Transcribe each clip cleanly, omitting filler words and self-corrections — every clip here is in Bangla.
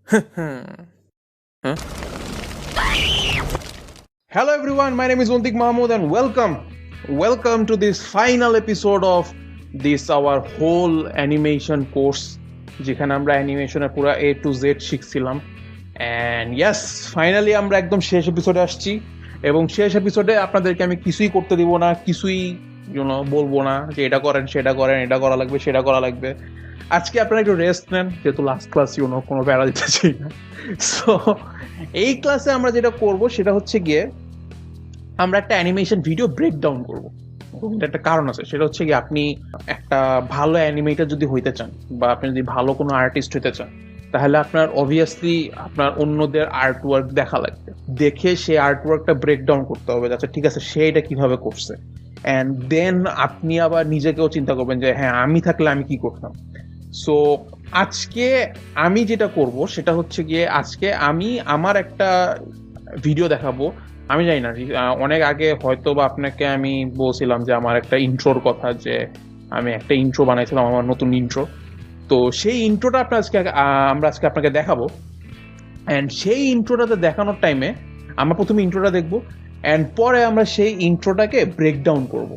Huh? Hello everyone, my name is Untik Mahmood and welcome to this final episode of this our whole animation course যেখানে আমরা অ্যানিমেশনের পুরো A to Z শিখছিলাম and yes finally আমরা একদম শেষ এপিসোডে আসছি এবং শেষ এপিসোডে আপনাদেরকে আমি কিছুই করতে দিব না, কিছুই বলবো না যে এটা করেন সেটা করেন, এটা করা লাগবে সেটা করা লাগবে। আজকে আপনারা একটু রেস্ট নেন, যেহেতু লাস্ট ক্লাস কোনো প্যারা দিতে চাই না। সো এই ক্লাসে আমরা যেটা করব সেটা হচ্ছে গিয়ে আমরা একটা অ্যানিমেশন ভিডিও ব্রেকডাউন করবো। একটা কারণ আছে, সেটা হচ্ছে কি আপনি একটা ভালো অ্যানিমেটর যদি হইতে চান বা আপনি যদি ভালো কোনো আর্টিস্ট হইতে চান, তাহলে আপনার অবভিয়াসলি আপনার অন্যদের আর্ট ওয়ার্ক দেখা লাগবে, দেখে সেই আর্ট ওয়ার্কটা ব্রেকডাউন করতে হবে। আচ্ছা ঠিক আছে, সে এটা কিভাবে করছে, অ্যান্ড দেন আপনি আবার নিজেকেও চিন্তা করবেন যে হ্যাঁ আমি থাকলে আমি কি করতাম। সো আজকে আমি যেটা করব সেটা হচ্ছে গিয়ে আজকে আমি আমার একটা ভিডিও দেখাবো। আমি জানি না, অনেক আগে হয়তো বা আপনাকে আমি বলছিলাম যে আমার একটা ইন্ট্রোর কথা, যে আমি একটা ইন্ট্রো বানাইছিলাম, আমার নতুন ইন্ট্রো। তো সেই ইন্ট্রোটা আমরা আজকে আপনাকে দেখাবো। অ্যান্ড সেই ইন্ট্রোটাতে দেখানোর টাইমে আমরা প্রথমে ইন্ট্রোটা দেখবো, অ্যান্ড পরে আমরা সেই ইন্ট্রোটাকে ব্রেকডাউন করব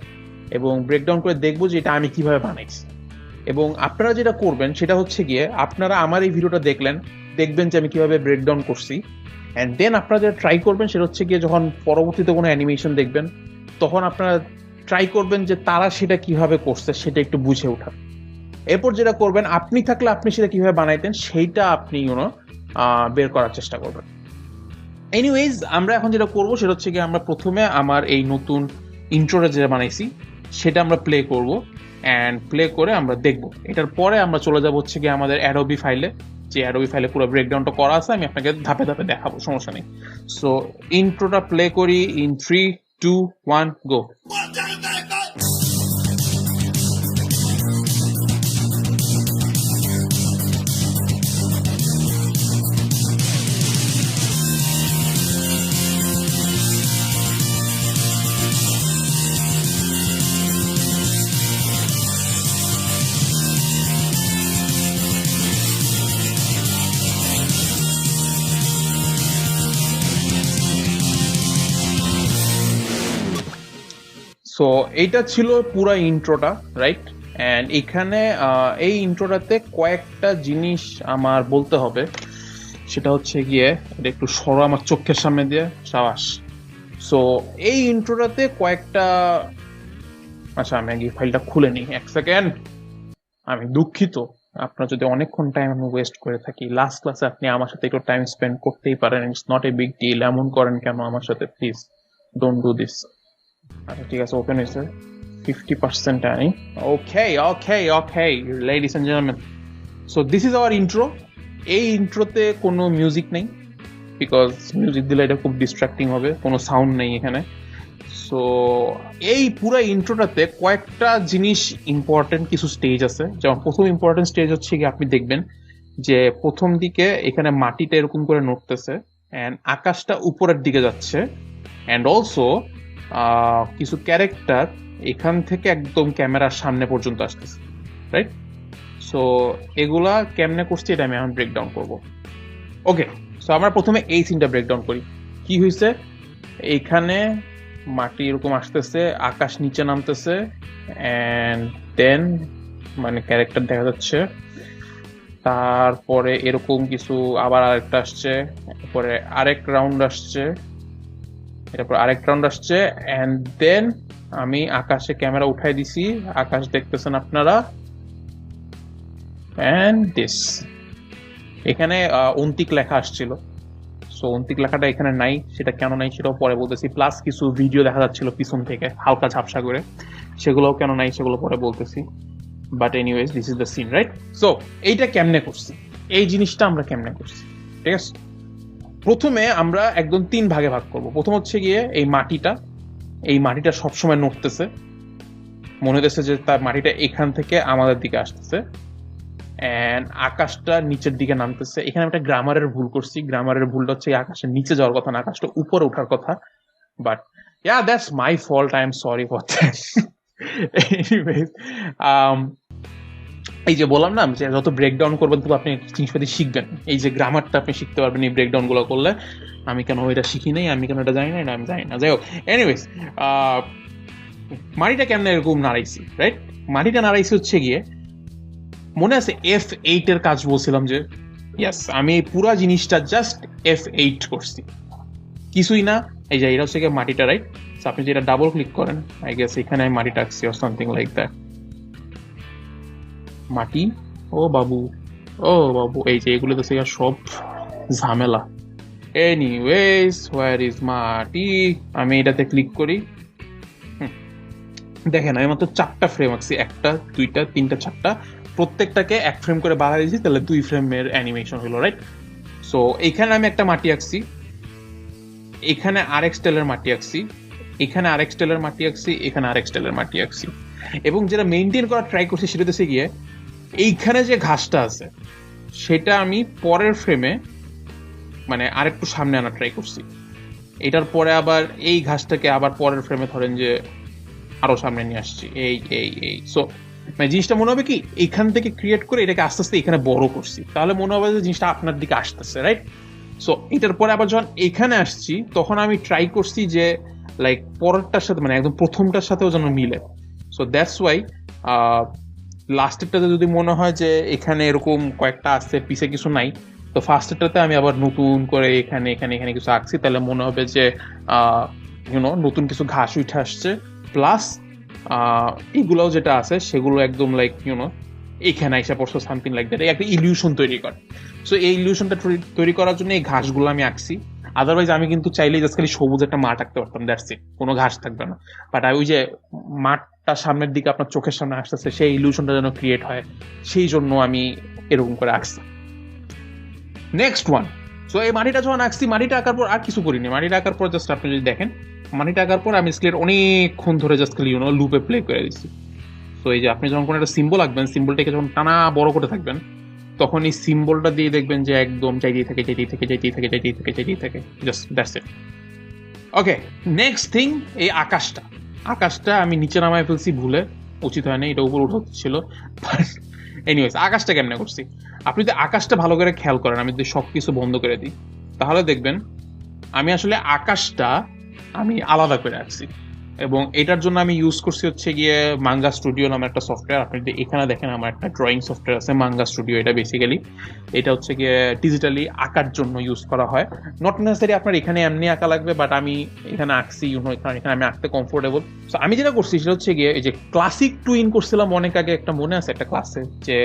এবং ব্রেকডাউন করে দেখবো যে এটা আমি কিভাবে বানাইছি। এবং আপনারা যেটা করবেন সেটা হচ্ছে গিয়ে আপনারা আমার এই ভিডিওটা দেখবেন যে আমি কিভাবে ব্রেকডাউন করছি, অ্যান্ড দেন আপনারা যেটা ট্রাই করবেন সেটা হচ্ছে গিয়ে যখন পরবর্তীতে কোনো অ্যানিমেশন দেখবেন তখন আপনারা ট্রাই করবেন যে তারা সেটা কিভাবে করছে সেটা একটু বুঝে ওঠা। এরপর যেটা করবেন, আপনি থাকলে আপনি সেটা কিভাবে বানাইতেন সেইটা আপনি বের করার চেষ্টা করবেন। এনিওয়েজ, আমরা এখন যেটা করবো সেটা হচ্ছে গিয়ে আমরা প্রথমে আমার এই নতুন ইন্ট্রোটা যেটা বানাইছি সেটা আমরা প্লে করব, অ্যান্ড প্লে করে আমরা দেখব। এটার পরে আমরা চলে যাবো হচ্ছে গিয়ে আমাদের অ্যাডোবি ফাইলে, যে অ্যাডোবি ফাইলে পুরো ব্রেকডাউনটা করা আছে, আমি আপনাকে ধাপে ধাপে দেখাবো, সমস্যা নেই। সো ইন্ট্রোটা প্লে করি ইন 3, 2, 1 গো। সো এইটা ছিল পুরো ইন্ট্রোটা, রাইট? অ্যান্ড এখানে এই ইন্ট্রোটাতে কয়েকটা জিনিস আমার বলতে হবে। সেটা হচ্ছে গিয়ে এটা একটু সরো আমার চোখের সামনে দিয়ে, সাবাস। সো এই ইন্ট্রোটাতে কয়েকটা, আচ্ছা আমি আগে ফাইলটা খুলে নিই, এক সেকেন্ড। আমি দুঃখিত আপনার যদি অনেকক্ষণ টাইম আমি ওয়েস্ট করে থাকি। লাস্ট ক্লাসে আপনি আমার সাথে একটু টাইম স্পেন্ড করতেই পারেন, it's not a big deal. এমন করেন কেন আমার সাথে, প্লিজ ডোন্ট ডু দিস। আচ্ছা ঠিক আছে, ওপেন হয়েছে 50% time. Okay okay okay ladies and gentleman, so this is our intro. এই ইন্ট্রোতে কোনো মিউজিক নেই, বিকজ মিউজিক দিলে এটা খুব ডিস্ট্রাক্টিং হবে, কোনো সাউন্ড নেই এখানে। সো এই পুরো ইন্ট্রোটাতে কয়েকটা জিনিস ইম্পর্টেন্ট, কিছু স্টেজ আছে। যেমন প্রথম ইম্পর্টেন্ট স্টেজ হচ্ছে কি, আপনি দেখবেন যে প্রথম দিকে এখানে মাটিটা এরকম করে নড়তেছে, অ্যান্ড আকাশটা উপরের দিকে যাচ্ছে, অ্যান্ড অলসো কিছু ক্যারেক্টার এখান থেকে একদম ক্যামেরার সামনে পর্যন্ত আসতেছে, রাইট? সো এগুলা কেমনে করছি এটা আমি এখন ব্রেকডাউন করবো। ওকে, সো আমরা প্রথমে এই সিনটা ব্রেকডাউন করি। কি হয়েছে, এইখানে মাটি এরকম আসতেছে, আকাশ নিচে নামতেছে, অ্যান্ড দেন মানে ক্যারেক্টার দেখা যাচ্ছে। তারপরে এরকম কিছু আবার আরেকটা আসছে, এরপরে আরেক রাউন্ড আসছে, এরপর আরেক রাউন্ড আসছে, অ্যান্ড দেন আমি আকাশে ক্যামেরা উঠাই দিছি, আকাশ দেখতেছেন আপনারা। অ্যান্ড দিস, এখানে অন্তিক লেখা আসছিল। সো অন্তিক লেখাটা এখানে নাই, সেটা কেন নাই সেটাও পরে বলতেছি। প্লাস কিছু ভিডিও দেখা যাচ্ছিল পিছন থেকে হালকা ঝাপসা করে, সেগুলোও কেন নাই সেগুলো পরে বলতেছি। But anyways, this is the scene, right? So এইটা কেমনে করছি, এই জিনিসটা আমরা কেমনে করছি, ঠিক আছে? প্রথমে আমরা একদম 3 ভাগে ভাগ করব। প্রথম হচ্ছে গিয়ে এই মাটিটা সবসময় নড়তেছে, মনে হতেছে যে তার মাটিটা এখান থেকে আমাদের দিকে আসতেছে, অ্যান্ড আকাশটা নিচের দিকে নামতেছে। এখানে একটা গ্রামারের ভুল করছি। গ্রামারের ভুলটা হচ্ছে আকাশের নিচে যাওয়ার কথা না, আকাশটা উপরে ওঠার কথা। But yeah, that's my fault, I am sorry for that. Anyways, এই যে বললাম না যে যত ব্রেকডাউন করবেন তবে আপনি জিনিসপাতি শিখবেন, এই যে গ্রামারটা আপনি শিখতে পারবেন এই ব্রেকডাউন গুলো করলে। আমি কেন এটা শিখি নাই, আমি কেন এটা জানি না, এটা আমি জানি না, যাই হোক। এনিওয়েজ, মাটিটা কেমন এরকম নাড়াইছি, রাইট? মাটিটা নাড়াইছি হচ্ছে গিয়ে, মনে আছে F8 এর কাজ বলছিলাম যে, ইয়াস, আমি পুরা জিনিসটা জাস্ট F8 করছি, কিছুই না। এই যে এটা হচ্ছে গিয়ে মাটিটা, রাইট? আপনি যেটা ডাবল ক্লিক করেন, আই গেস এখানে আমি মাটিটা আঁকছি অর সামথিং লাইক দ্যাট। মাটি, ও বাবু, ও বাবু, এই যে এগুলো তো সব ঝামেলা। এনিওয়েজ, হোয়ার ইজ মাটি? আমি এটাতে ক্লিক করি, দেখেন আমি মাত্র 4টা ফ্রেম আঁকছি, 1টা 2টা 3টা 4টা, প্রত্যেকটাকে 1 ফ্রেম করে বাড়াই দিয়েছি, তাহলে 2 ফ্রেমের অ্যানিমেশন হলো, রাইট? সো এখানে আমি একটা মাটি আঁকছি, এখানে আরেক স্টাইলের মাটি আঁকছি, এখানে আরেক স্টাইলের মাটি আঁকছি, এখানে আরেক স্টাইলের মাটি আঁকছি, এবং যেটা মেনটেন করার ট্রাই করছি সেটা হচ্ছে গিয়ে এইখানে যে ঘাসটা আছে সেটা আমি পরের ফ্রেমে মানে আরেকটু সামনে আনার ট্রাই করছি। এটার পরে আবার এই ঘাসটাকে আবার পরের ফ্রেমে ধরেন যে আরো সামনে নিয়ে আসছি, এই এই এই। সো মানে জিনিসটা মনে হবে কি এখান থেকে ক্রিয়েট করে এটাকে আস্তে আস্তে এখানে বড় করছি, তাহলে মনে হবে যে জিনিসটা আপনার দিকে আসতেছে, রাইট? সো এটার পরে আবার যখন এখানে আসছি তখন আমি ট্রাই করছি যে লাইক পরেরটার সাথে মানে একদম প্রথমটার সাথেও যেন মিলে। সো দ্যাটস ওয়াই লাস্টেরটাতে যদি মনে হয় যে এখানে এরকম কয়েকটা আছে পিছে কিছু নাই, তো ফার্স্টেরটাতে আমি আবার নতুন করে এখানে এখানে এখানে কিছু আঁকছি, তাহলে মনে হবে যে নতুন কিছু ঘাস উঠে আসছে, প্লাস এগুলোও যেটা আছে সেগুলো একদম লাইক এখানে এসে পড়ছো সামথিং লাইক দ্যাট, একটা ইলিউশন তৈরি করে। সো এই ইলিউশনটা তৈরি করার জন্য এই ঘাসগুলো আমি আঁকছি। আদারওয়াইজ আমি কিন্তু চাইলেই জাস্ট খালি সবুজ একটা মাঠ আঁকতে পারতাম, দ্যাটস ইট, কোনো ঘাস থাকবে না। বাট ওই যে মাঠটা সামনের দিকে আপনার চোখের সামনে আসতেছে, সেই ইলিউশনটা যেন ক্রিয়েট হয়, সেই জন্য আমি এরকম করে আঁকছি। নেক্সট ওয়ান, সো এই মাটিটা যখন আঁকছি, মাটিটা আঁকার পর আর কিছু করিনি। মাটিটা আঁকার পর জাস্ট আপনি যদি দেখেন, মাটিটা আঁকার পর আমি স্কেলের অনেকক্ষণ ধরে জাস্ট খালি লুপে প্লে করে দিচ্ছি। তো এই যে আপনি যখন কোনো একটা সিম্বল আঁকবেন, সিম্বলটাকে যখন টানা বড় করে থাকবেন, তখন এই সিম্বলটা দিয়ে দেখবেন যে একদম চাইতেই থাকে চাইতেই থাকে চাইতেই থাকে চাইতেই থাকে চাইতেই থাকে, just that's it. Okay, next thing, এই আকাশটা আমি নিচে নামায় ফেলছি ভুলে, উচিত হয় না, এটা উপর উঠছিল। এনিওয়েজ, আকাশটা কেমনে করছি, আপনি যদি আকাশটা ভালো করে খেয়াল করেন, আমি যদি সবকিছু বন্ধ করে দিই তাহলে দেখবেন আমি আসলে আকাশটা আমি আলাদা করে রাখছি, এবং এটার জন্য আমি ইউজ করছি হচ্ছে গিয়ে মাঙ্গা স্টুডিও নামে একটা সফটওয়্যার। আপনি যদি এখানে দেখেন আমার একটা ড্রয়িং সফটওয়্যার আছে মাঙ্গা স্টুডিও। এটা বেসিক্যালি এটা হচ্ছে গিয়ে ডিজিটালি আঁকার জন্য ইউজ করা হয়, নট নেসেসারি আপনার এখানে এমনি আঁকা লাগবে, বাট আমি এখানে আঁকছি এখানে আমি আঁকতে কমফোর্টেবল। সো আমি যেটা করছি সেটা হচ্ছে গিয়ে এই যে ক্লাসিক টুইন করছিলাম অনেক আগে, একটা মনে আছে একটা ক্লাসে, যে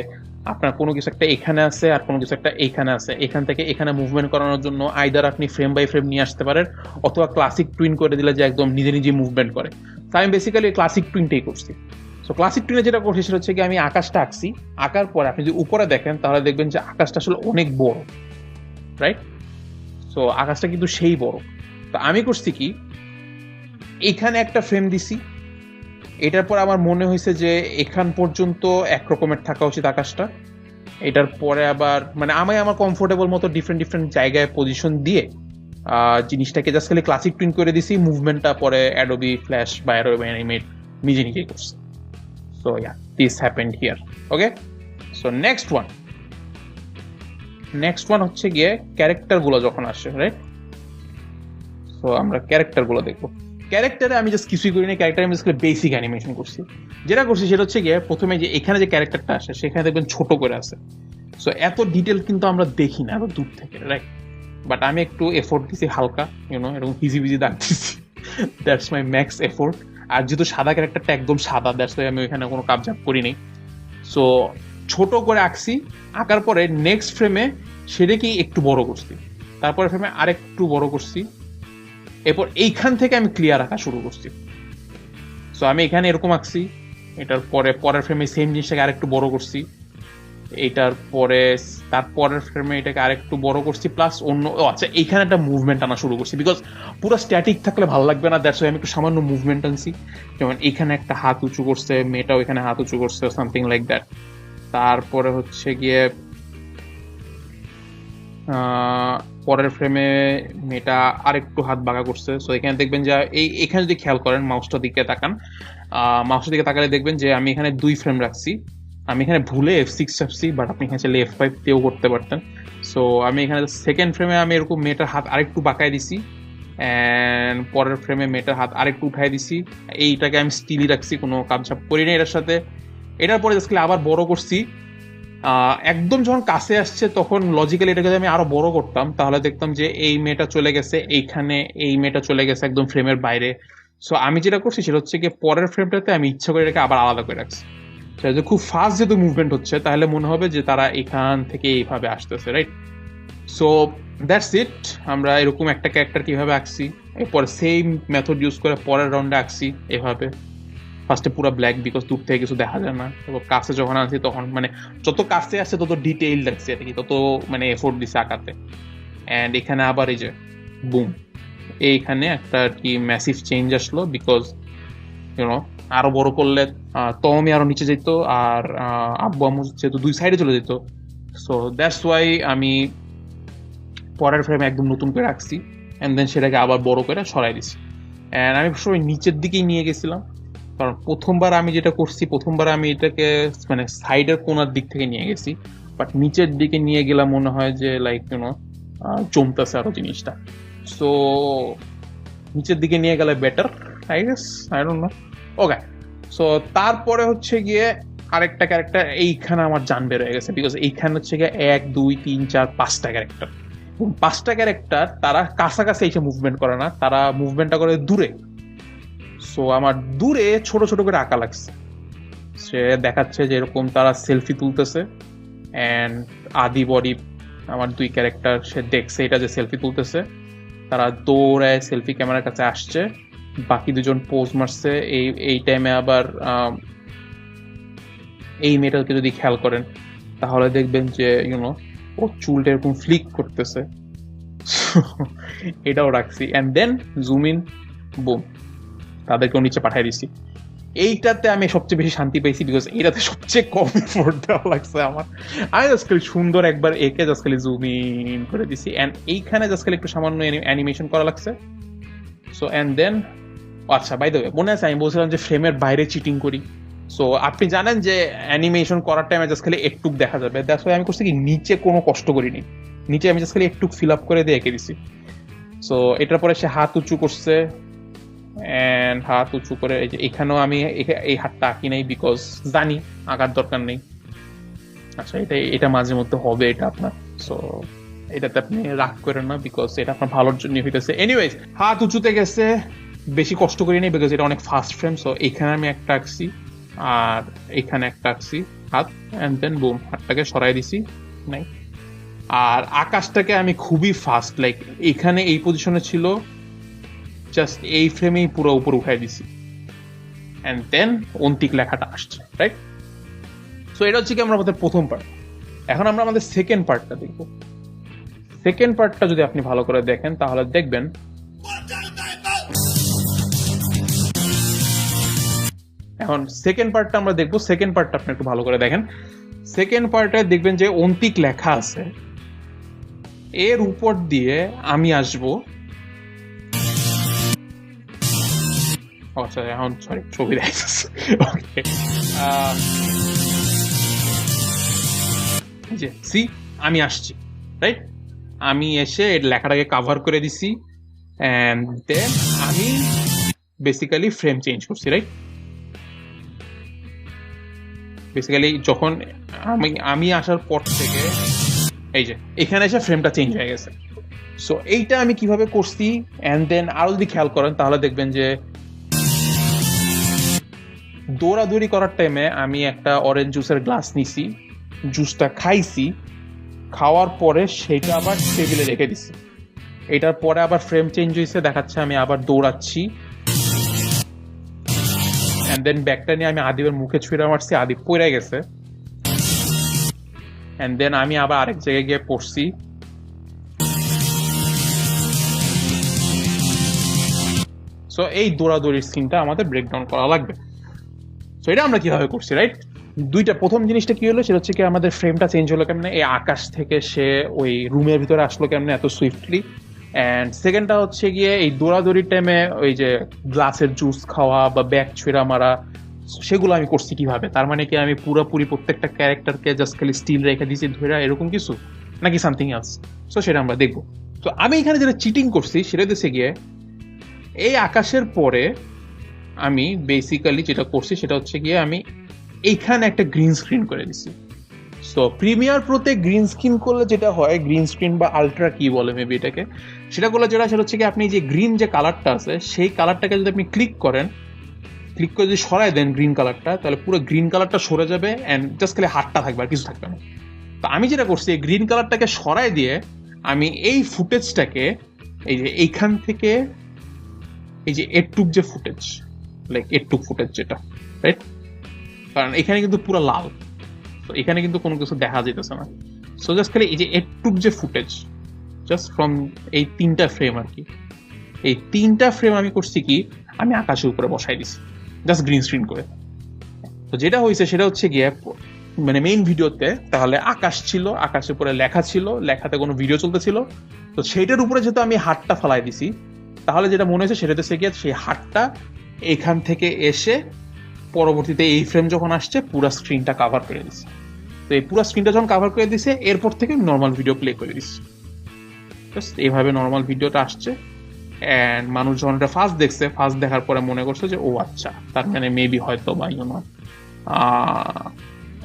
আপনার কোনো কিছু একটা এখানে আছে আর কোনো কিছু একটা এইখানে আছে, এখান থেকে এখানে মুভমেন্ট করানোর জন্য আইদার আপনি ফ্রেম বাই ফ্রেম নিয়ে আসতে পারেন, অথবা ক্লাসিক টুইন করে দিলে যে একদম নিজে নিজে মুভমেন্ট করে। তাই আমি বেসিক্যালি ক্লাসিক টুইনটাই করছি। সো ক্লাসিক টুইনে যেটা করছি সেটা হচ্ছে কি আমি আকাশটা আঁকছি, আঁকার পর আপনি যদি উপরে দেখেন তাহলে দেখবেন যে আকাশটা আসলে অনেক বড়, রাইট? সো আকাশটা কিন্তু সেই বড়। তো আমি করছি কি এখানে একটা ফ্রেম দিছি, এটার পর আমার মনে হয়েছে যে এখান পর্যন্ত একরকমের থাকা উচিত আকাশটা, এটার পরে আবার মানে আমি আমার কমফোর্টেবল মতো ডিফারেন্ট ডিফারেন্ট জায়গায় পজিশন দিয়ে জিনিসটাকে জাস্ট খালি ক্লাসিক টুইন করে দিছি, মুভমেন্টটা পরে অ্যাডোবি ফ্ল্যাশ বা অ্যাডোবি অ্যানিমেট নিজে নিজেই করছে। So yeah, this happened here. Okay, so next one হচ্ছে গিয়ে ক্যারেক্টার গুলো যখন আসে, রাইট? সো আমরা ক্যারেক্টার গুলো দেখবো। ক্যারেক্টারে আমি জাস্ট কিছুই করি না, ক্যারেক্টারে আমি জাস্ট বেসিক অ্যানিমেশন করছি। যেটা করছি সেটা হচ্ছে গিয়ে প্রথমে যে এখানে যে ক্যারেক্টারটা আসে সেখানে দেখবেন ছোট করে আছে। সো এত ডিটেল কিন্তু আমরা দেখি না এত দূর থেকে, রাইট? বাট আমি একটু এফোর্ট দিছি হালকা, এরকম ইজি বিজি দাগ দিচ্ছি, দ্যাটস মাই ম্যাক্স এফোর্ট। আর যেহেতু সাদা ক্যারেক্টারটা একদম সাদা, দ্যাটস ওয়াই আমি ওইখানে কোনো কাবজাব করিনি। সো ছোট করে আঁকছি, আঁকার পরে নেক্সট ফ্রেমে সেটাকেই একটু বড় করছি, তারপরে ফ্রেমে আরেকটু বড় করছি, এরপর এইখান থেকে আমি ক্লিয়ার আঁকা শুরু করছি। সো আমি এখানে এরকম আঁকছি, এটার পরে পরের ফ্রেমে সেম জিনিসটাকে আরেকটু বড় করছি, এটার পরে তারপরের ফ্রেমে এটাকে আরেকটু বড় করছি, প্লাস অন্য আচ্ছা এইখানে একটা মুভমেন্ট আনা শুরু করছি, বিকজ পুরো স্ট্যাটিক থাকলে ভালো লাগবে না, দ্যাটস ওয়াই আমি একটু সামান্য মুভমেন্ট আনছি। যেমন এখানে একটা হাত উঁচু করছে, মেয়েটাও এখানে হাত উঁচু করছে, সামথিং লাইক দ্যাট। তারপরে হচ্ছে গিয়ে পরের ফ্রেমে মেয়েটা আরেকটু হাত বাঁকা করছে। সো এখানে দেখবেন যে এখানে যদি খেয়াল করেন মাউসটার দিকে তাকালে দেখবেন যে আমি এখানে 2 ফ্রেম রাখছি, আমি এখানে ভুলে F6 চাপছি, বাট আপনি এখানে চাইলে F5 দিয়েও করতে পারতেন। সো আমি এখানে সেকেন্ড ফ্রেমে আমি এরকম মেয়েটার হাত আরেকটু বাঁকায় দিছি, অ্যান্ড পরের ফ্রেমে মেয়েটার হাত আরেকটু উঠাই দিছি। এইটাকে আমি স্টিলই রাখছি, কোনো কামছাপ করি না এটার সাথে। এটার পরে জাস্ট আবার বড় করছি। একদম যখন কাছে আসছে তখন লজিক্যালি এটাকে যদি আমি আরো বড় করতাম তাহলে দেখতাম যে এই মেয়েটা চলে গেছে এইখানে, এই মেয়েটা চলে গেছে একদম ফ্রেমের বাইরে। সো আমি যেটা করছি সেটা হচ্ছে কি পরের ফ্রেমটাতে আমি ইচ্ছা করে এটাকে আবার আলাদা করে রাখছি। খুব ফাস্ট যেহেতু মুভমেন্ট হচ্ছে তাহলে মনে হবে যে তারা এখান থেকে এইভাবে আসতেছে, রাইট? So that's it. আমরা এরকম একটা ক্যারেক্টার কিভাবে আঁকছি, এরপর সেম মেথড ইউজ করে পরের রাউন্ডে আঁকছি এভাবে। ফার্স্টে পুরো ব্ল্যাক, বিকজ দূর থেকে কিছু দেখা যায় না। এবার কাছে যখন আনছি তখন মানে যত কাছে আসছে তত ডিটেইল লাগছে আর কি, তত মানে এফোর্ট দিছে আঁকাতে। অ্যান্ড এখানে আবার এই যে বুম, এইখানে একটা আর কি ম্যাসিভ চেঞ্জ আসলো, বিকজ ইউনো আরো বড় করলে তমি আরো নিচে যেত, আর আব্বু আম্মু যেহেতু দুই সাইডে চলে যেত। সো দ্যাটস ওয়াই আমি পরের ফ্রেমে একদম নতুন করে রাখছি, অ্যান্ড দেন সেটাকে আবার বড় করে সরাই দিছি। অ্যান্ড আমি সবাই নিচের দিকেই নিয়ে গেছিলাম, কারণ প্রথমবার আমি যেটা করছি, প্রথমবার আমি এটাকে মানে সাইডের কোনার দিক থেকে নিয়ে গেছি, বাট নিচের দিকে নিয়ে গেলাম মনে হয় যে লাইক ইউনো জমতেছে আরো জিনিসটা। সো নিচের দিকে নিয়ে গেলে better, I guess, I don't know. Okay, so তারপরে হচ্ছে গিয়ে আরেকটা ক্যারেক্টার এইখানে আমার জান বের হয়ে গেছে, বিকজ এইখানে হচ্ছে গিয়ে 1 2 3 4 5টা ক্যারেক্টার। পাঁচটা ক্যারেক্টার তারা কাছাকাছি এসে মুভমেন্ট করে না, তারা মুভমেন্টটা করে দূরে। সো আমার দূরে ছোট ছোট করে আঁকা লাগছে। সে দেখাচ্ছে যে এরকম তারা সেলফি তুলতেছে, অ্যান্ড আদি বডি আমার দুই ক্যারেক্টার সে দেখছে এটা যে সেলফি তুলতেছে, তারা দৌড়ায় সেলফি ক্যামেরার কাছে আসছে, বাকি দুজন পোজ মারছে। এই টাইমে আবার এই মেয়েটাকে যদি খেয়াল করেন তাহলে দেখবেন যে ইউনো ও চুলটা এরকম ফ্লিক করতেছে। এটাও রাখছি, and then zoom in, boom, তাদেরকেও নিচে পাঠিয়ে দিছি। এইটাতে আমি সবচেয়ে বেশি শান্তি পেয়েছি, বিকজ এইটাতে সবচেয়ে কম এফোর্ট দেওয়া লাগছে আমার। আমি জাস্ট খালি সুন্দর একবার একে জাস্ট খালি জুম ইন করে দিছি, অ্যান্ড এইখানে জাস্ট খালি একটু সামান্য অ্যানিমেশন করা লাগছে। সো অ্যান্ড দেন আচ্ছা, বাই দ্য ওয়ে, মনে আছে আমি বলছিলাম যে ফ্রেমের বাইরে চিটিং করি। সো আপনি জানেন যে অ্যানিমেশন করার টাইমে জাস্ট খালি একটুক দেখা যাবে, দ্যাটস ওয়াই আমি করছি কি নিচে কোনো কষ্ট করিনি, নিচে আমি জাস্ট খালি একটু ফিল আপ করে দিয়ে এঁকে দিছি। সো এটার পরে সে হাত উঁচু করছে, এন্ড হাত উঁচু করে এই যে এখানেও আমি এই হাতটা আঁকি নাই, বিকজ জানি আঁকার দরকার নেই। আচ্ছা, এটা মাঝে মধ্যে হবে এটা আপনার, সো এটাতে আপনি রাগ করেন না, বিকজ এটা আপনার ভালোর জন্য হইতেছে। এনিওয়েজ, হাত উঁচুতে গেছে, বেশি কষ্ট করি নাই বিকজ এটা অনেক ফাস্ট ফ্রেম। সো এখানে আমি একটা আঁকছি, আর এখানে একটা আঁকছি হাত, এন্ড দেন বুম, হাতটাকে সরাই দিছি নাই। আর আকাশটাকে আমি খুবই ফাস্ট, লাইক এখানে এই পজিশনে ছিল, জাস্ট এই ফ্রেমেই পুরো উপর উঠাই দিছি, এন্ড দেন অন্তিক লেখাটা আসছে, রাইট? সো এটা হচ্ছে কি আমরা আমাদের প্রথম পার্ট। এখন আমরা আমাদের সেকেন্ড পার্টটা দেখব। সেকেন্ড পার্টটা যদি আপনি ভালো করে দেখেন তাহলে দেখবেন এখন সেকেন্ড পার্টটা আমরা দেখবো। সেকেন্ড পার্টটা আপনি একটু ভালো করে দেখেন। সেকেন্ড পার্টে দেখবেন যে অন্তিক লেখা আছে, এর উপর দিয়ে আমি আসবো। আচ্ছা, এখন সরি, ছবি দেখাচ্ছে। ওকে, যে সি আমি আসছি, রাইট? আমি এসে এর লেখাটাকে কাভার করে দিছি, এন্ড দেন আমি বেসিক্যালি ফ্রেম চেঞ্জ করছি, রাইট? বেসিক্যালি যখন আমি আসার পর থেকে এই যে এখানে এসে ফ্রেমটা চেঞ্জ হয়ে গেছে। সো এইটা আমি কিভাবে করছি, এন্ড দেন আরো যদি খেয়াল করেন তাহলে দেখবেন যে দৌড়াদৌড়ি করার টাইমে আমি একটা অরেঞ্জ জুসের গ্লাস নিছি, জুসটা খাইছি, খাওয়ার পরে সেটা আবার টেবিলে রেখে দিছি। এটার পরে আবার ফ্রেম চেঞ্জ হয়েছে, দেখাচ্ছে আমি আবার দৌড়াচ্ছি, এন্ড দেন ব্যাগটা নিয়ে আমি আদিবের মুখে ছুঁড়ে মারছি, আদিব পড়ে গেছে, এন্ড দেন আমি আবার আরেক জায়গায় গিয়ে পড়ছি। সো এই দৌড়াদৌড়ির সিনটা আমাদের ব্রেকডাউন করা লাগবে। সো এটা আমরা কিভাবে করছি, রাইট? দুইটা, প্রথম জিনিসটা কি হলো সেটা হচ্ছে কি আমাদের ফ্রেমটা চেঞ্জ হলো কেমনে, এই আকাশ থেকে সে ওই রুমের ভিতরে আসলো কেমনে এত সুইফটলি, এন্ড সেকেন্ডটা হচ্ছে গিয়ে এই দৌড়াদৌড়ির টাইমে ওই যে গ্লাসের জুস খাওয়া বা ব্যাগ ছেঁড়া মারা, সেগুলো আমি করছি কিভাবে, তার মানে কি আমি পুরোপুরি প্রত্যেকটা ক্যারেক্টারকে জাস্ট খালি স্টিল রেখে দিয়েছি ধরে এরকম কিছু, নাকি সামথিং এলস? সো সেটা আমরা দেখবো। তো আমি এখানে যেটা চিটিং করছি সেটা হচ্ছে গিয়ে এই আকাশের পরে আমি বেসিক্যালি যেটা করছি সেটা হচ্ছে গিয়ে আমি এইখানে একটা গ্রিন স্ক্রিন করে দিছি। সো প্রিমিয়ার প্রোতে গ্রিন স্ক্রিন করলে যেটা হয়, গ্রিন স্ক্রিন বা আলট্রা কি বলে মেবি এটাকে, সেটা করলে যেটা সেটা হচ্ছে কি আপনি যে গ্রিন যে কালারটা আছে সেই কালারটাকে যদি আপনি ক্লিক করেন, ক্লিক করে যদি সরাই দেন গ্রিন কালারটা, তাহলে পুরো গ্রিন কালারটা সরে যাবে অ্যান্ড জাস্ট খালি হাতটা থাকবে আর কিছু থাকবে না। তো আমি যেটা করছি এই গ্রিন কালারটাকে সরাই দিয়ে আমি এই ফুটেজটাকে এই যে এইখান থেকে এই যে এটুক যে ফুটেজ, লাইক এটুক ফুটেজ যেটা, রাইট, কারণ এখানে কিন্তু পুরো লাল, তো এখানে কিন্তু কোনো কিছু দেখা যেতেছে না। সো জাস্ট খালি এই যে এটুক যে ফুটেজ জাস্ট ফ্রম এই 3টা ফ্রেম আর কি, এই 3টা ফ্রেম আমি করছি কি আমি আকাশের উপরে বসাই দিছি জাস্ট গ্রিন স্ক্রিন করে। তো যেটা হয়েছে সেটা হচ্ছে গিয়ে মানে মেইন ভিডিওতে তাহলে আকাশ ছিল, আকাশের উপরে লেখা ছিল, লেখাতে কোনো ভিডিও চলতেছিল, তো সেইটার উপরে যেহেতু আমি হাতটা ফালাই দিছি, তাহলে যেটা মনে হয়েছে সেটা হচ্ছে গিয়ে সেই হাতটা এখান থেকে এসে পরবর্তীতে এই ফ্রেম যখন আসছে পুরো স্ক্রিনটা কাভার করে দিচ্ছে। তো এই পুরো স্ক্রিনটা যখন কাভার করে দিছে এরপর থেকে নর্মাল ভিডিও প্লে করে দিচ্ছি। এইভাবে নর্মাল ভিডিওটা আসছে অ্যান্ড মানুষ যখন এটা ফার্স্ট দেখছে, ফার্স্ট দেখার পরে মনে করছে যে ও আচ্ছা, তার মানে মেবি হয়তো বা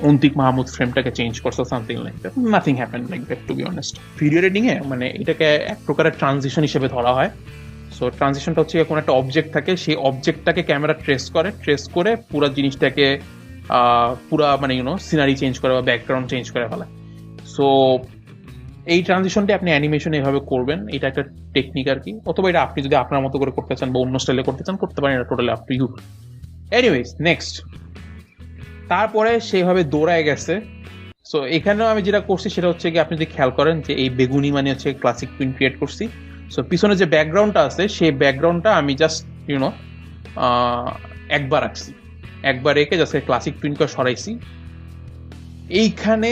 অন্তিক মাহমুদ ফ্রেমটাকে চেঞ্জ করছে something like that. Nothing happened like that to be honest. Video editing এ মানে এটাকে এক প্রকারের ট্রানজিশন হিসেবে ধরা হয়। সো ট্রানজিশনটা হচ্ছে কোনো একটা অবজেক্ট থাকে, সেই অবজেক্টটাকে ক্যামেরা ট্রেস করে পুরো জিনিসটাকে পুরা মানে সিনারি চেঞ্জ করে বা ব্যাকগ্রাউন্ড চেঞ্জ করে ফেলে। সো এই ট্রানজিশনটা আপনি অ্যানিমেশন এভাবে করবেন, এটা একটা টেকনিক আর কি, অথবা এটা আপনি যদি আপনার মতো করে করতে চান বা অন্য স্টাইলে করতে চান করতে পারেন, এটা totally up to you. Anyways next, তারপরে সেইভাবে দৌড়ায় গেছে। সো এখানেও আমি যেটা করছি সেটা হচ্ছে কি আপনি যদি খেয়াল করেন যে এই বেগুনি মানে হচ্ছে ক্লাসিক টুইন ক্রিয়েট করছি। সো পিছনে যে ব্যাকগ্রাউন্ডটা আছে সেই ব্যাকগ্রাউন্ডটা আমি জাস্ট একবার রাখছি, একবার রেখে জাস্ট ক্লাসিক টুইন করে সরাইছি। এইখানে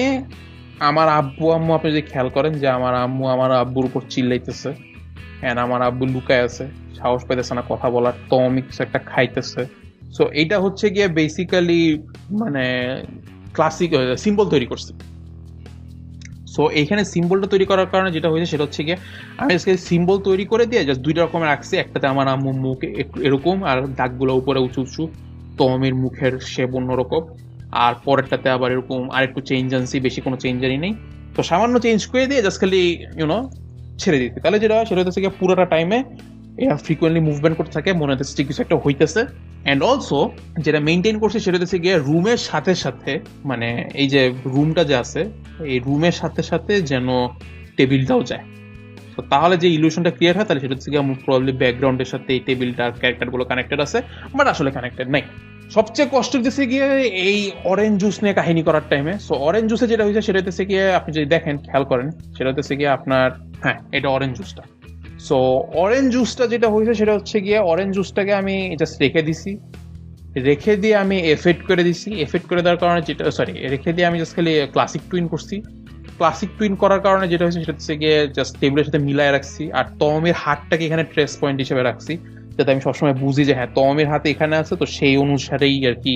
আমার আব্বু আম্মু আপনি যদি খেয়াল করেন যে আমার আম্মু আমার আব্বুর উপর চিল্লাইতেছে, হ্যাঁ আমার আব্বু লুকায় আছে, সাহস পাইতেছে না কথা বলার, তো আমি কিছু একটা খাইতেছে। সো এইটা হচ্ছে গিয়ে বেসিক্যালি মানে ক্লাসিক সিম্বল তৈরি করছি। সো এইখানে সিম্বলটা তৈরি করার কারণে যেটা হয়েছে সেটা হচ্ছে গিয়ে আমি আজকে সিম্বল তৈরি করে দিয়ে জাস্ট 2টা রকমের রাখছি, একটাতে আমার আম্মু মুখ একটু এরকম আর দাগগুলো উপরে উঁচু উঁচু, তমির মুখের শেপ অন্যরকম, আর পরেরটাতে আবার এরকম আর একটু চেঞ্জ আনছি, বেশি কোনো চেঞ্জারই নেই। তো সামান্য চেঞ্জ করে দিয়ে জাস্ট খালি ছেড়ে দিতে, তাহলে যেটা হয় সেটা হচ্ছে গিয়ে পুরোটা টাইমে এরা ফ্রিকোয়েন্টলি মুভমেন্ট করতে থাকে, মনে হচ্ছে কিছু একটা হইতেছে। অ্যান্ড অলসো যেটা মেনটেন করছে সেটা হচ্ছে গিয়ে রুমের সাথে সাথে মানে এই যে রুমটা যে আছে এই রুমের সাথে সাথে যেন টেবিলটাও যায়। তো তাহলে যে ইলিউশনটা ক্রিয়েট হয় তাহলে সেটা হচ্ছে গিয়ে প্রবাবলি ব্যাকগ্রাউন্ডের সাথে এই টেবিলটার ক্যারেক্টারগুলো কানেক্টেড আছে, বাট আসলে কানেক্টেড নাই। সবচেয়ে কষ্ট হচ্ছে গিয়ে এই অরেঞ্জ জুস নিয়ে কাহিনী করার টাইমে। সো অরেঞ্জ জুসে যেটা হয়েছে সেটা হচ্ছে গিয়ে আপনি যদি দেখেন খেয়াল করেন সেটা হচ্ছে গিয়ে আপনার, হ্যাঁ এটা অরেঞ্জ জুসটা। সো অরেঞ্জ জুসটা যেটা হয়েছে সেটা হচ্ছে গিয়ে অরেঞ্জ জুসটাকে আমি জাস্ট রেখে দিছি, রেখে দিয়ে আমি এফেক্ট করে দিছি, এফেক্ট করে দেওয়ার কারণে যেটা রেখে দিয়ে আমি জাস্ট খালি ক্লাসিক টুইন করছি। ক্লাসিক টুইন করার কারণে যেটা হয়েছে সেটা হচ্ছে গিয়ে জাস্ট টেবিলের সাথে মিলায় রাখছি, আর তমের হাতটাকে এখানে ট্রেস পয়েন্ট হিসেবে রাখছি, যাতে আমি সবসময় বুঝি যে হ্যাঁ তমের হাতে এখানে আছে, তো সেই অনুসারেই আর কি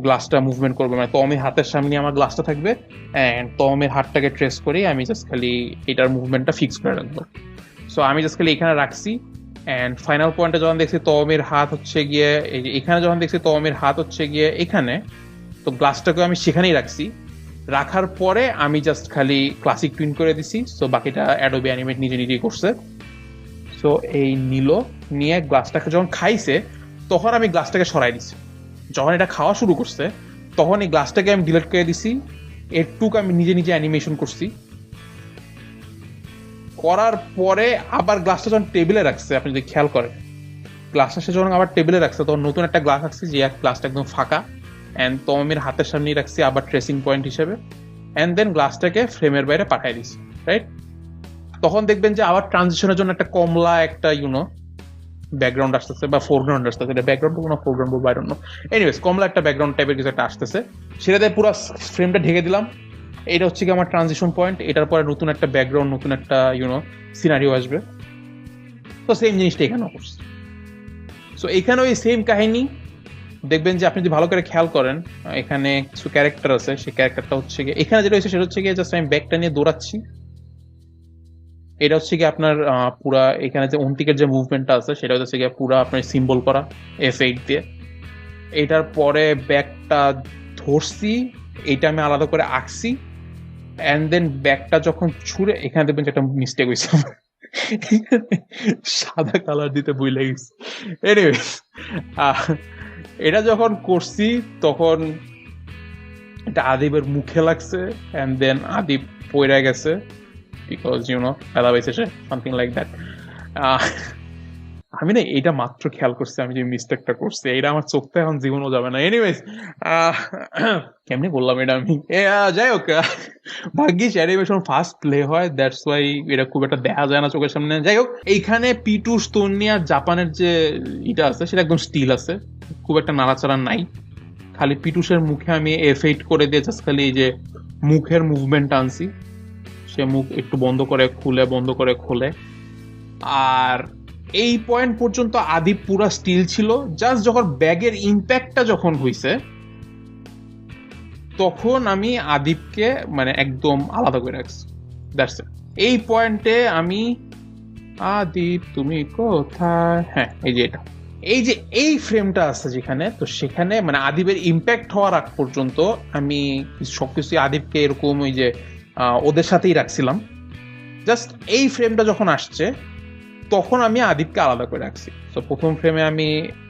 গ্লাসটা মুভমেন্ট করবে, মানে তমের হাতের সামনে আমার গ্লাসটা থাকবে অ্যান্ড তমের হাতটাকে ট্রেস করে আমি জাস্ট খালি এটার মুভমেন্টটা ফিক্স করে রাখবো। সো আমি জাস্ট খালি এখানে রাখছি অ্যান্ড ফাইনাল পয়েন্টে যখন দেখছি তমের হাত হচ্ছে গিয়ে এখানে, যখন দেখছি তমের হাত হচ্ছে গিয়ে এখানে, তো গ্লাসটাকে আমি সেখানেই রাখছি। রাখার পরে আমি জাস্ট খালি ক্লাসিক টুইন করে দিছি। সো বাকিটা অ্যাডোবি অ্যানিমেট নিজে নিজেই করছে। সো এই নিয়ে গ্লাসটাকে যখন খাইছে তখন আমি গ্লাসটাকে সরাই দিছি। যখন এটা খাওয়া শুরু করছে তখন এই গ্লাসটাকে আমি ডিলিট করে দিছি, এরটুক আমি নিজে নিজে অ্যানিমেশন করছি। করার পরে আবার গ্লাসটা যখন টেবিলে রাখছে, আপনি যদি খেয়াল করেন গ্লাসটা সে যখন আবার টেবিলে রাখছে তখন নতুন একটা গ্লাস রাখছি যে গ্লাসটা একদম ফাঁকা অ্যান্ড তমির হাতের সামনেই রাখছি আবার ট্রেসিং পয়েন্ট হিসেবে, অ্যান্ড দেন গ্লাসটাকে ফ্রেমের বাইরে পাঠিয়ে দিছি, রাইট। তখন দেখবেন যে আবার ট্রানজিশনের জন্য একটা কমলা একটা ব্যাকগ্রাউন্ড আসতেছে বা ফোরগ্রাউন্ড আসতেছে, এটা ব্যাকগ্রাউন্ড কোনো ফোরগ্রাউন্ড বলবো আই ডোন্ট নো, এনিওয়েজ কমলা একটা ব্যাকগ্রাউন্ড টাইপের কিছু একটা আসতেছে, সেটাতে পুরো ফ্রেমটা ঢেকে দিলাম। এটা হচ্ছে কি আমার ট্রানজিশন পয়েন্ট, এটার পরে নতুন একটা ব্যাকগ্রাউন্ড নতুন একটা সিনারিও আসবে। তো সেম জিনিসটা এখানেও করছি। সো এখানেও এই সেম কাহিনী, দেখবেন যে আপনি যদি ভালো করে খেয়াল করেন এখানে কিছু ক্যারেক্টার আছে, সেই ক্যারেক্টারটা হচ্ছে গিয়ে এখানে যেটা হচ্ছে সেটা হচ্ছে গিয়ে জাস্ট আমি ব্যাগটা নিয়ে দৌড়াচ্ছি। এটা হচ্ছে গিয়ে আপনার পুরা এখানে যে অন্তিকের যে মুভমেন্টটা আছে সেটা হচ্ছে গিয়ে পুরা আপনার সিম্বল করা F8 দিয়ে। এটার পরে ব্যাগটা ধরছি, এটা আমি আলাদা করে আঁকছি, অ্যান্ড দেন ব্যাগটা যখন ছুঁড়ে এখানে দেখবেন যে একটা মিস্টেক হয়েছে আমার, সাদা কালার দিতে ভুলে গেছি। এনিওয়েজ এটা যখন করছি তখন এটা আদিবের মুখে লাগছে, অ্যান্ড দেন আদিব পইরা গেছে বিকজ ফেলা হয়েছে সে, সামথিং লাইক দ্যাট। আমি না এটা মাত্র খেয়াল করছি আমি যে মিস্টেকটা করছি, এটা আমার চোখটা এখন জীবনও যাবে না। এনিওয়েজ কেমনি বললাম এটা আমি, যাই হোক, ভাগ্যিস অ্যানিমেশন ফার্স্ট প্লে হয়, দ্যাটস ওয়াই এটা খুব একটা দেখা যায় না চোখের সামনে। যাই হোক, এইখানে P2 স্তোনিয়া জাপানের যে এটা আছে সেটা একদম স্টিল আছে, খুব একটা নাড়াচাড়া নাই। খালি পিটুসের মুখে আমি F8 করে দিয়ে জাস্ট খালি এই যে মুখের মুভমেন্ট আনছি, সে মুখ একটু বন্ধ করে খুলে বন্ধ করে খোলে। আর এই পয়েন্ট পর্যন্ত আদিব পুরা স্টিল ছিল, জাস্ট যখন ব্যাগের ইম্প্যাক্টটা যখন হইছে তখন আমি আদিবকে মানে একদম আলাদা করে রাখছি, দ্যাটস ইট। এই পয়েন্টে আমি আদিব তুমি কোথায়, হ্যাঁ এই যে এটা, এই যে এই ফ্রেমটা আছে যেখানে, তো সেখানে মানে আদিবের ইম্প্যাক্ট হওয়ার আগ পর্যন্ত আমি সবকিছু আদিবকে এরকম ওই যে ওদের সাথেই রাখছিলাম। জাস্ট এই ফ্রেমটা যখন আসছে তখন আমি আদিবকে আলাদা করে রাখছি। তো প্রথম ফ্রেমে আমি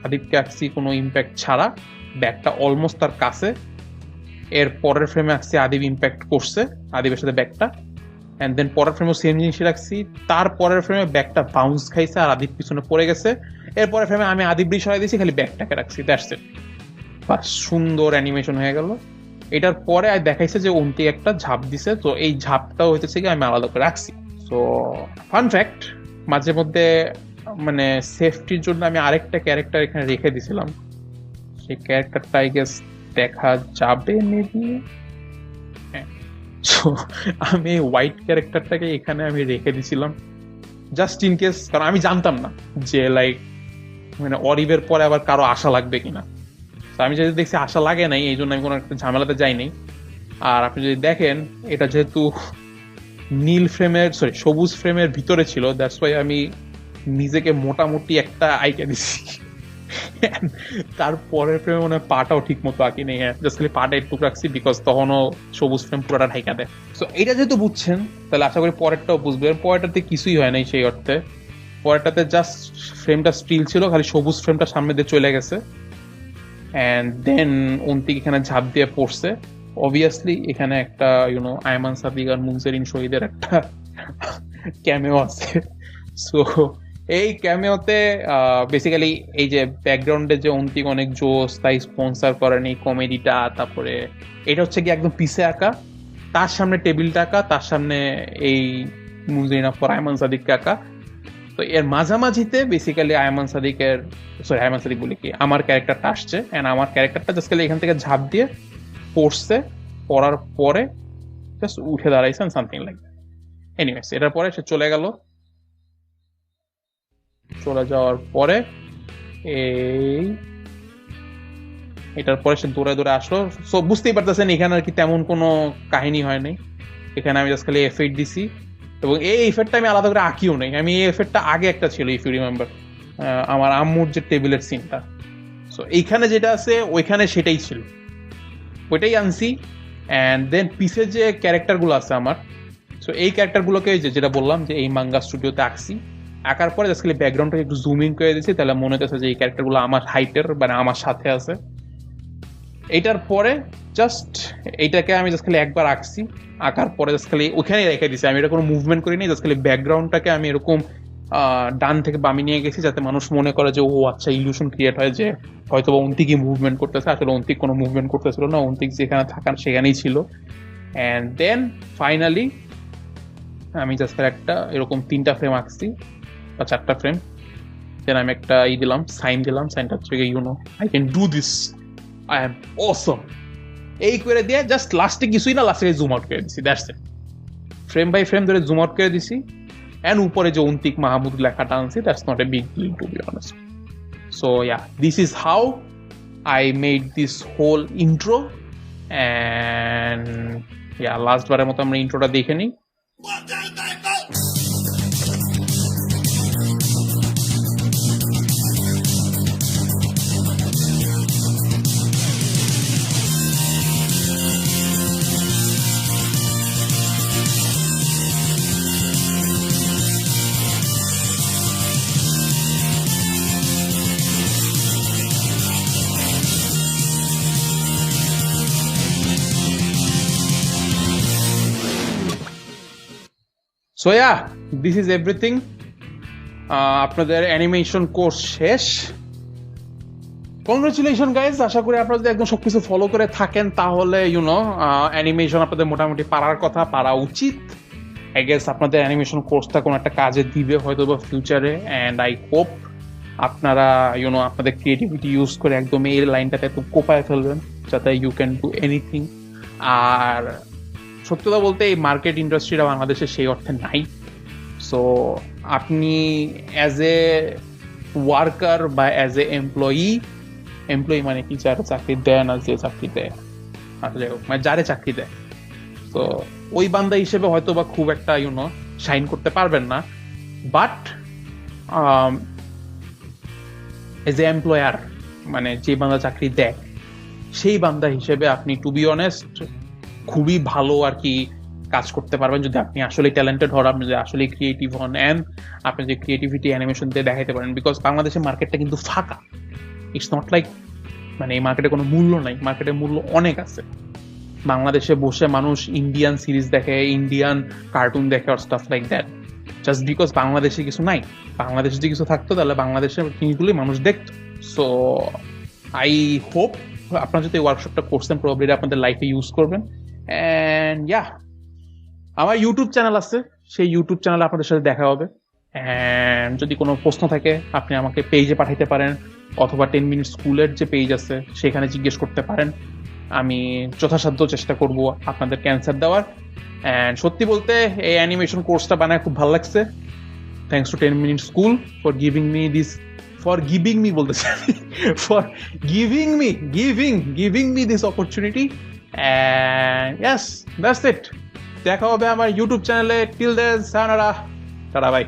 আদিবকে রাখছি কোনো ইম্প্যাক্ট ছাড়া, ব্যাগটা অলমোস্ট তার কাছে। এর পরের ফ্রেমে রাখছি আদিব ইম্প্যাক্ট করছে আদিবের সাথে ব্যাগটা, অ্যান্ড দেন পরের ফ্রেমও সেম জিনিসই রাখছি। তার পরের ফ্রেমে ব্যাগটা বাউন্স খাইছে আর আদিব পিছনে পড়ে গেছে। এরপরের ফ্রেমে আমি আদিবরি সরাই দিয়েছি, খালি ব্যাগটাকে রাখছি, দ্যাটস ইট। বাস, সুন্দর অ্যানিমেশন হয়ে গেল। এটার পরে দেখাইছে যে অন্তিক একটা ঝাঁপ দিছে, তো এই ঝাঁপটাও হইতেছে কি আমি আলাদা করে রাখছি। সো ফান ফ্যাক্ট, মাঝে মধ্যে মানে সেফটির জন্য আমি আরেকটা ক্যারেক্টার এখানে রেখে দিছিলাম, সেই ক্যারেক্টারটা আই গেস দেখা যাবে মেবি। সো আমি হোয়াইট ক্যারেক্টারটাকে এখানে আমি রেখে দিছিলাম জাস্ট ইন কেস, কারণ আমি জানতাম না যে লাইক মানে অরিবের পরে আবার কারো আশা লাগবে কিনা। তো আমি যদি দেখছি আশা লাগে নাই, এই জন্য আমি কোনো একটা ঝামেলাতে যাইনি। আর আপনি যদি দেখেন এটা যেহেতু নীল ফ্রেমের সবুজ ফ্রেমের ভিতরে ছিল, দ্যাটস ওয়াই আমি নিজেকে মোটামুটি একটা আইকে দিছি। তারপরের ফ্রেমে মনে হয় পাটাও ঠিক মতো আঁকি নেই, হ্যাঁ জাস্ট খালি পাটা একটু রাখছি বিকজ তখনও সবুজ ফ্রেম পুরোটা ঢাইকা দেয়। সো এটা যেহেতু বুঝছেন তাহলে আশা করি পরেরটাও বুঝবেন। পরেরটাতে কিছুই হয় নাই সেই অর্থে, পরেরটাতে জাস্ট ফ্রেমটা স্টিল ছিল, খালি সবুজ ফ্রেমটা সামনে দিয়ে চলে গেছে, অ্যান্ড দেন অন্তিক এখানে ঝাঁপ দিয়ে পড়ছে। অবভিয়াসলি এখানে একটা আয়মান সাদিক আর মুনসেরিন শহীদের একটা ক্যামেও আছে। সো এই ক্যামেওতে বেসিক্যালি এই যে ব্যাকগ্রাউন্ডে যে অন্তিক অনেক জোস তাই স্পন্সর করেন এই কমেডিটা, তারপরে এটা হচ্ছে কি একদম পিছে আঁকা, তার সামনে টেবিলটা আঁকা, তার সামনে এই মুনসেরিন আফর আয়মান সাদিককে আঁকা। তো এর মাঝামাঝিতে বেসিক্যালি আয়মান সাদিক বলি কি আমার ক্যারেক্টারটা আসছে, এন্ড আমার ক্যারেক্টারটা জাস্ট এখান থেকে ঝাঁপ দিয়ে পড়ছে, পড়ার পরে জাস্ট উঠে দাঁড়াইছেন সামথিং লাইক দ্যাট। এনিওয়েজ এটার পরে সে চলে গেল, চলে যাওয়ার পরে এটার পরে সে দৌড়ে দৌড়ে আসলো। সো বুঝতেই পারতেছেন এখানে আর কি তেমন কোনো কাহিনী হয় নাই, এখানে আমি জাস্ট খালি F8 দিছি, এবং এই এফেক্টটা আমি আলাদা করে আঁকিও নাই। আমি এই এফেক্টটা আগে একটা ছিল, ইফ ইউ রিমেম্বার, আমার আম্মুর যে টেবিলের সিনটা, সো এইখানে যেটা আছে ওইখানে সেটাই ছিল, ওইটাই আনছি। অ্যান্ড দেন পিছে যে ক্যারেক্টারগুলো আছে আমার, সো এই ক্যারেক্টারগুলোকে যেটা বললাম যে এই মাঙ্গা স্টুডিওতে আঁকছি, আঁকার পরে জাস্ট খালি ব্যাকগ্রাউন্ডটা একটু জুম ইন করে দিয়েছি, তাহলে মনে হচ্ছে যে এই ক্যারেক্টারগুলো আমার হাইটের মানে আমার সাথে আছে। এইটার পরে জাস্ট এইটাকে আমি জাস্ট খালি একবার আঁকছি, আঁকার পরে জাস্ট খালি ওইখানে রেখে দিছি, আমি এটা কোনো মুভমেন্ট করিনি, জাস্ট খালি ব্যাকগ্রাউন্ডটাকে আমি এরকম ডান থেকে বামে নিয়ে গেছি যাতে মানুষ মনে করে যে ও আচ্ছা ইলিউশন ক্রিয়েট হয় যে হয়তো বা অন্তিকই মুভমেন্ট করতেছে, আসলে অন্তিক কোনো মুভমেন্ট করতেছিল না, অন্তিক যেখানে থাকার সেখানেই ছিল। অ্যান্ড দেন ফাইনালি আমি জাস্ট একটা এরকম 3টা ফ্রেম আঁকছি বা 4টা ফ্রেম, দেন আমি একটা দিলাম সাইন, সাইনটা হচ্ছে I can do this, I am awesome, এই করে দিয়ে জাস্ট লাস্টে কিছুই না, লাস্টে জুম আউট করে দিছি, that's it. Frame by frame ধরে জুম আউট করে দিছি, অ্যান্ড উপরে যে অন্তিক মাহমুদ লেখাটা আনছি, that's not a big deal to be honest. So yeah, this is how I made this whole intro and yeah, last বারের মতো আমরা ইন্ট্রোটা দেখে নিই। So yeah, this is everything. আপনাদের অ্যানিমেশন কোর্স শেষ। কংগ্রেচুলেশন গাইজ, আশা করি আপনারা যদি একদম সবকিছু ফলো করে থাকেন তাহলে অ্যানিমেশন আপনাদের মোটামুটি পারার কথা, পারা উচিত। আই গেস আপনাদের অ্যানিমেশন কোর্সটা কোনো একটা কাজে দিবে হয়তো বা ফিউচারে, অ্যান্ড আই হোপ আপনারা আপনাদের ক্রিয়েটিভিটি ইউজ করে একদম এই লাইনটাতে একদম কোপায় ফেলবেন যাতে ইউ ক্যান ডু এনিথিং। আর সত্যতা বলতে এই মার্কেট ইন্ডাস্ট্রিটা বাংলাদেশে সেই অর্থে নাই। সো আপনি অ্যাজ এ ওয়ার্কার বা অ্যাজ এ এমপ্লয়ি মানে কি, যারা চাকরি দেয় না, যে চাকরি দেয় আসলে মানে যারে চাকরি দেয়, তো ওই বান্দা হিসেবে হয়তো বা খুব একটা শাইন করতে পারবেন না, বাট এজ এ এমপ্লয়ার মানে যে বান্দা চাকরি দেয় সেই বান্দা হিসেবে আপনি টু বি অনেস্ট খুবই ভালো আর কি কাজ করতে পারবেন যদি আপনি আসলে ট্যালেন্টেড হন, আপনি যদি আসলে ক্রিয়েটিভ হন, অ্যান্ড আপনি যে ক্রিয়েটিভিটি অ্যানিমেশন দিয়ে দেখাইতে পারেন। বিকজ বাংলাদেশের মার্কেটটা কিন্তু ফাঁকা, ইটস নট লাইক মানে এই মার্কেটে কোনো মূল্য নাই, মার্কেটের মূল্য অনেক আছে। বাংলাদেশে বসে মানুষ ইন্ডিয়ান সিরিজ দেখে, ইন্ডিয়ান কার্টুন দেখে আর stuff like that, just because বাংলাদেশে কিছু নাই। বাংলাদেশে যদি কিছু থাকতো তাহলে বাংলাদেশের জিনিসগুলোই মানুষ দেখতো। সো আই হোপ আপনারা যদি ওয়ার্কশপটা করছেন প্রবাবলি আপনাদের লাইফে ইউজ করবেন। অ্যান্ড ইয়া, আমার ইউটিউব চ্যানেল আছে, সেই ইউটিউব চ্যানেলে আপনাদের সাথে দেখা হবে। অ্যান্ড যদি কোনো প্রশ্ন থাকে আপনি আমাকে পেজে পাঠাইতে পারেন, অথবা 10 মিনিট স্কুলের যে পেজ আছে সেখানে জিজ্ঞেস করতে পারেন। আমি যথাসাধ্য চেষ্টা করব আপনাদের ক্যান্সার দেওয়ার। অ্যান্ড সত্যি বলতে এই অ্যানিমেশন কোর্সটা বানায় খুব ভালো লাগছে। Thanks to 10 minute school for giving me this opportunity. And yes, that's it. দেখা হবে আমার ইউটিউব চ্যানেলে। টিল দেন, সায়োনারা, টাটা, বাই।